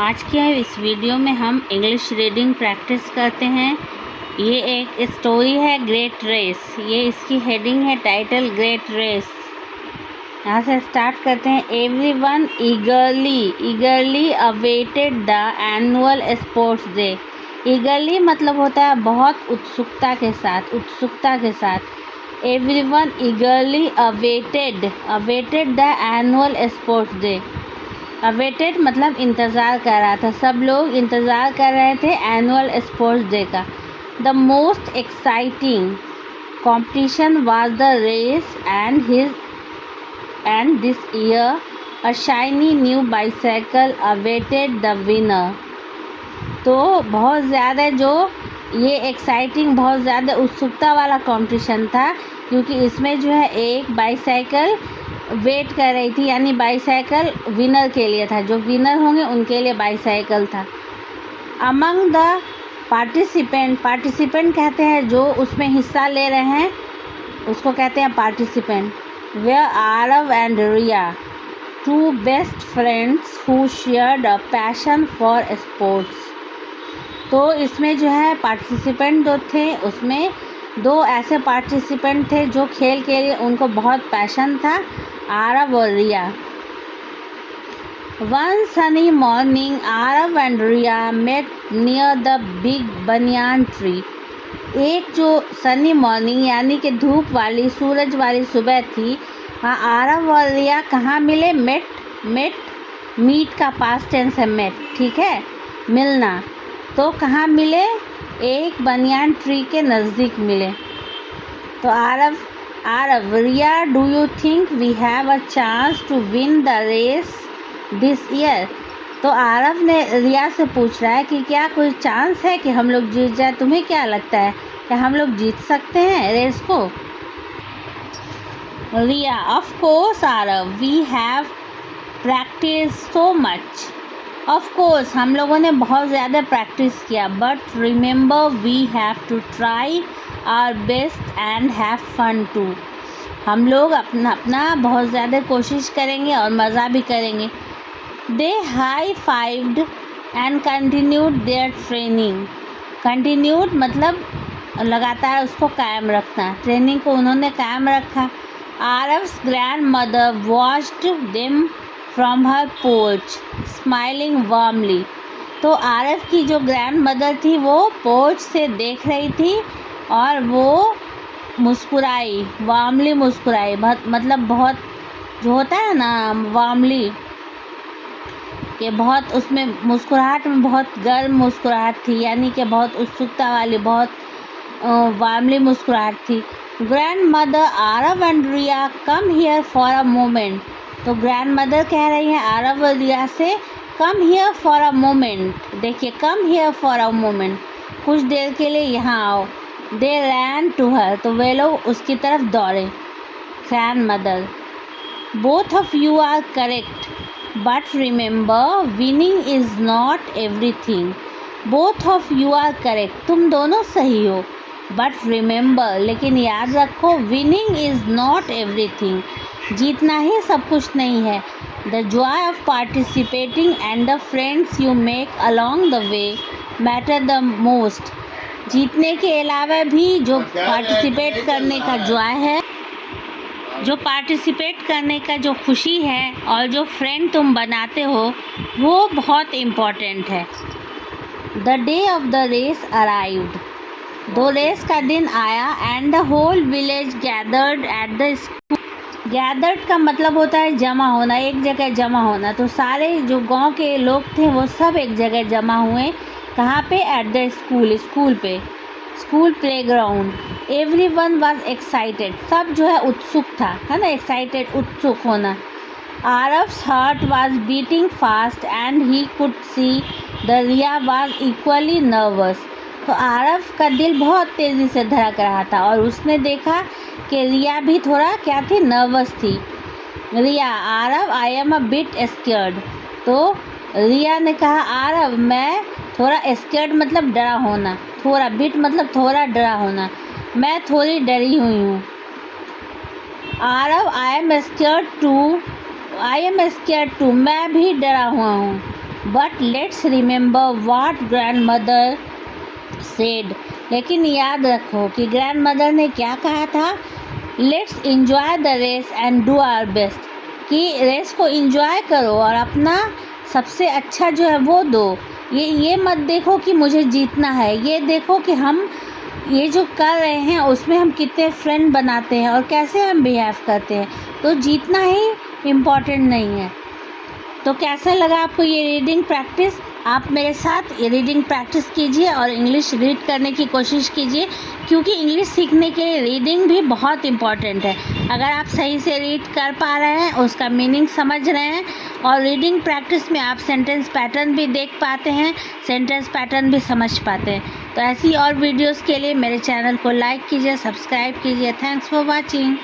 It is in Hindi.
आज के इस वीडियो में हम इंग्लिश रीडिंग प्रैक्टिस करते हैं। ये एक स्टोरी है ग्रेट रेस। ये इसकी हेडिंग है टाइटल ग्रेट रेस। यहाँ से स्टार्ट करते हैं। Everyone ईगरली awaited the annual sports day. ईगरली मतलब होता है बहुत उत्सुकता के साथ। Everyone ईगरली awaited the annual sports day. Awaited मतलब इंतज़ार कर रहा था, सब लोग इंतज़ार कर रहे थे एनुअल स्पोर्ट्स डे का। The most exciting competition was the race and this year a shiny new bicycle awaited the winner. तो बहुत ज़्यादा ये एक्साइटिंग, बहुत ज़्यादा उत्सुकता वाला कंपटीशन था, क्योंकि इसमें एक बाइसाइकिल वेट कर रही थी, यानी बाइसाइकिल विनर के लिए था, जो विनर होंगे उनके लिए बाइसाइकिल था। अमंग द पार्टिसिपेंट कहते हैं जो उसमें हिस्सा ले रहे हैं, उसको कहते हैं participant. Where Aarav and Riya, two best friends who shared a passion for sports. तो इसमें पार्टिसिपेंट जो थे, उसमें दो ऐसे पार्टिसिपेंट थे जो खेल के लिए उनको बहुत पैशन था, आरव और Riya. One sunny morning Aarav and Riya met near the big banyan tree. एक जो सनी मॉर्निंग यानी कि धूप वाली, सूरज वाली सुबह थी, वहाँ आरव और रिया कहाँ मिले? मीट का पास्ट टेंस है मेट, ठीक है, मिलना। तो कहाँ मिले? एक बनियान ट्री के नज़दीक मिले। तो Aarav, Riya, do you think we have a chance to win the race this year? तो आरव ने रिया से पूछ रहा है कि क्या कोई चांस है कि हम लोग जीत जाए? तुम्हें क्या लगता है, क्या हम लोग जीत सकते हैं रेस को? Riya, of course Aarav, we have practice so much. Of course, हम लोगों ने बहुत ज़्यादा प्रैक्टिस किया, but remember we have to try our best and have fun too. हम लोग अपना बहुत ज़्यादा कोशिश करेंगे और मज़ा भी करेंगे। They high fived and continued their training. Continued मतलब लगातार उसको कायम रखना, ट्रेनिंग को उन्होंने कायम रखा। Aarav's grandmother watched them from her porch smiling warmly. तो आरव की जो ग्रैंड मदर थी वो पोर्च से देख रही थी और वो मुस्कुराई, वार्मली मुस्कुराई, मतलब बहुत जो होता है ना वार्मली, कि बहुत उसमें मुस्कुराहट में बहुत गर्म मुस्कुराहट थी, यानी कि बहुत उत्सुकता वाली, बहुत वार्मली मुस्कुराहट थी। Grandmother Aarav and Riya come here for a moment. तो ग्रैंड मदर कह रही हैं आरव और रिया से come here for a moment. देखिए, come here for a moment, कुछ देर के लिए यहाँ आओ। दे रैन टू हर, तो वे लोग उसकी तरफ दौड़े। Grandmother, both of you are correct but remember winning is not everything. Both of you are correct, तुम दोनों सही हो, बट रिमेंबर, लेकिन याद रखो, विनिंग इज़ नॉट एवरीथिंग, जीतना ही सब कुछ नहीं है। The Joy of participating and the friends you make along the way matter the most. जीतने के अलावा भी जो पार्टिसिपेट करने का जॉय है, जो पार्टिसिपेट करने का जो खुशी है, और जो फ्रेंड तुम बनाते हो, वो बहुत इम्पॉर्टेंट है। The day of the race arrived. दो रेस का दिन आया and the whole village gathered at the school. Gathered का मतलब होता है जमा होना, एक जगह जमा होना। तो सारे जो गांव के लोग थे वो सब एक जगह जमा हुए। कहाँ पे? एट द स्कूल पे, school playground. Everyone was excited, सब उत्सुक था, है ना, एक्साइटेड, उत्सुक होना। Aarav's heart was beating fast and he could see the Riya was equally nervous. तो आरव का दिल बहुत तेज़ी से धड़क रहा था और उसने देखा कि रिया भी थोड़ा क्या थी, नर्वस थी। Riya, Aarav, I am a bit scared. तो रिया ने कहा, आरव, मैं थोड़ा स्कैर्ड मतलब डरा होना, थोड़ा, बिट मतलब थोड़ा डरा होना, मैं थोड़ी डरी हुई हूँ। Aarav, I am scared too, मैं भी डरा हुआ हूँ। But let's remember what grandmother said. लेकिन याद रखो कि ग्रैंड मदर ने क्या कहा था, let's enjoy the race and do our best, कि रेस को इंजॉय करो और अपना सबसे अच्छा जो है वो दो। ये मत देखो कि मुझे जीतना है, ये देखो कि हम ये जो कर रहे हैं उसमें हम कितने फ्रेंड बनाते हैं और कैसे हम बिहेव करते हैं। तो जीतना ही इम्पॉर्टेंट नहीं है। तो कैसा लगा आपको ये रीडिंग प्रैक्टिस? आप मेरे साथ ये रीडिंग प्रैक्टिस कीजिए और इंग्लिश रीड करने की कोशिश कीजिए, क्योंकि इंग्लिश सीखने के लिए रीडिंग भी बहुत इम्पॉर्टेंट है। अगर आप सही से रीड कर पा रहे हैं, उसका मीनिंग समझ रहे हैं और रीडिंग प्रैक्टिस में आप सेंटेंस पैटर्न भी देख पाते हैं, सेंटेंस पैटर्न भी समझ पाते हैं। तो ऐसी और वीडियोस के लिए मेरे चैनल को लाइक कीजिए, सब्सक्राइब कीजिए। Thanks for watching.